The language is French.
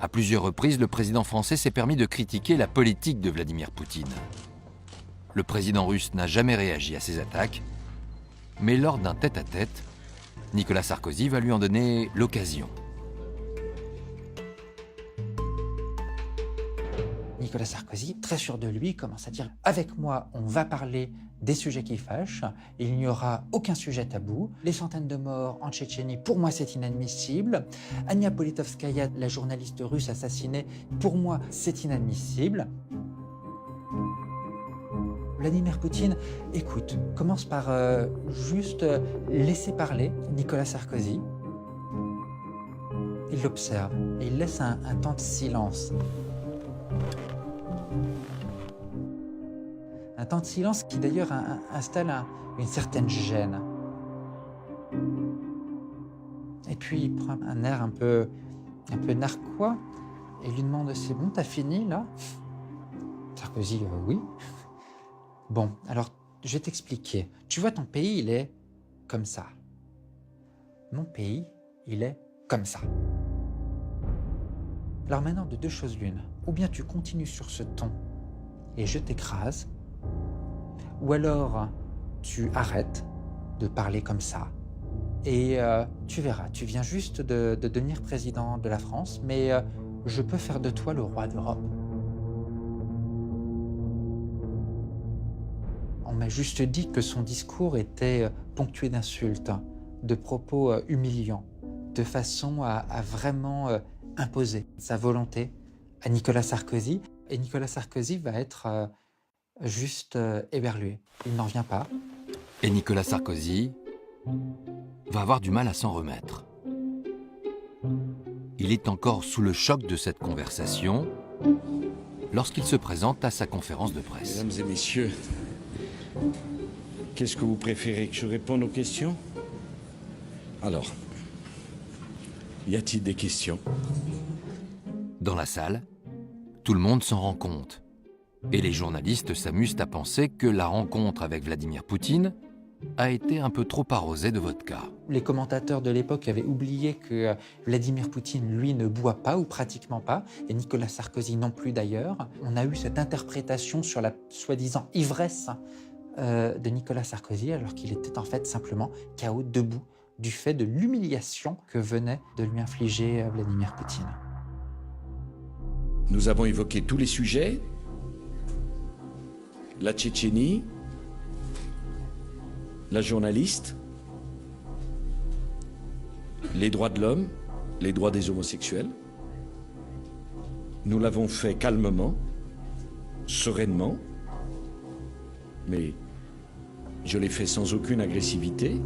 À plusieurs reprises, le président français s'est permis de critiquer la politique de Vladimir Poutine. Le président russe n'a jamais réagi à ces attaques, mais lors d'un tête-à-tête, Nicolas Sarkozy va lui en donner l'occasion. Nicolas Sarkozy, très sûr de lui, commence à dire « Avec moi, on va parler des sujets qui fâchent, il n'y aura aucun sujet tabou. Les centaines de morts en Tchétchénie, pour moi, c'est inadmissible. Ania Politkovskaya, la journaliste russe assassinée, pour moi, c'est inadmissible. » Vladimir Poutine, écoute, commence par juste laisser parler Nicolas Sarkozy. Il l'observe et il laisse un temps de silence. Un temps de silence qui d'ailleurs installe une certaine gêne. Et puis il prend un air un peu narquois et lui demande « C'est bon, t'as fini là ?» Sarkozy « Oui. » Bon, alors je vais t'expliquer. Tu vois, ton pays, il est comme ça. Mon pays, il est comme ça. Alors maintenant, de deux choses l'une. Ou bien tu continues sur ce ton et je t'écrase, ou alors tu arrêtes de parler comme ça et tu verras, tu viens juste de devenir président de la France, mais je peux faire de toi le roi d'Europe. On m'a juste dit que son discours était ponctué d'insultes, de propos humiliants, de façon à vraiment imposer sa volonté à Nicolas Sarkozy. Et Nicolas Sarkozy va être juste éberlué. Il n'en vient pas. Et Nicolas Sarkozy va avoir du mal à s'en remettre. Il est encore sous le choc de cette conversation lorsqu'il se présente à sa conférence de presse. Mesdames et messieurs, qu'est-ce que vous préférez, que je réponde aux questions? Alors, y a-t-il des questions? Dans la salle, tout le monde s'en rend compte. Et les journalistes s'amusent à penser que la rencontre avec Vladimir Poutine a été un peu trop arrosée de vodka. Les commentateurs de l'époque avaient oublié que Vladimir Poutine, lui, ne boit pas ou pratiquement pas, et Nicolas Sarkozy non plus d'ailleurs. On a eu cette interprétation sur la soi-disant ivresse de Nicolas Sarkozy, alors qu'il était en fait simplement KO debout du fait de l'humiliation que venait de lui infliger Vladimir Poutine. Nous avons évoqué tous les sujets, la Tchétchénie, la journaliste, les droits de l'homme, les droits des homosexuels. Nous l'avons fait calmement, sereinement, mais je l'ai fait sans aucune agressivité.